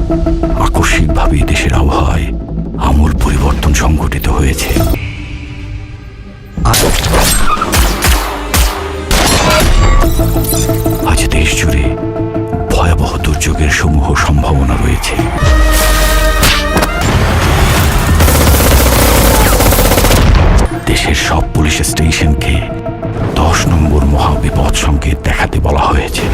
আকস্মিকভাবে দেশের আবহাওয়ায় আমূল পরিবর্তন সংঘটিত হয়েছে। আজ দেশ জুড়ে ভয়াবহ দুর্যোগের সমূহ সম্ভাবনা রয়েছে। দেশের সব পুলিশ স্টেশনকে 10 নম্বর মহাবিপদ সংকেত দেখাতে বলা হয়েছে।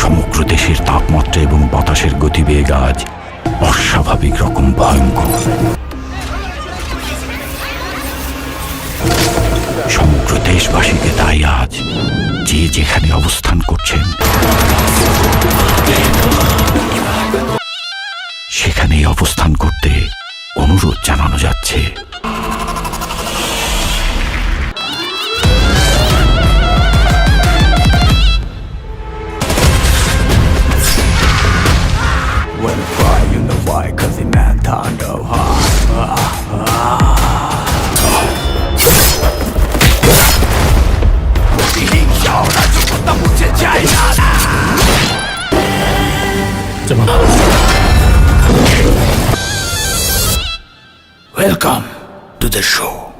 সমগ্র দেশের তাপমাত্রা এবং বাতাসের গতিবেগ আজ অস্বাভাবিক রকম ভয়ঙ্কর। সমগ্র দেশবাসীকে তাই আজ যে যেখানে অবস্থান করছেন সেখানেই অবস্থান করতে অনুরোধ জানানো যাচ্ছে। Welcome to the show.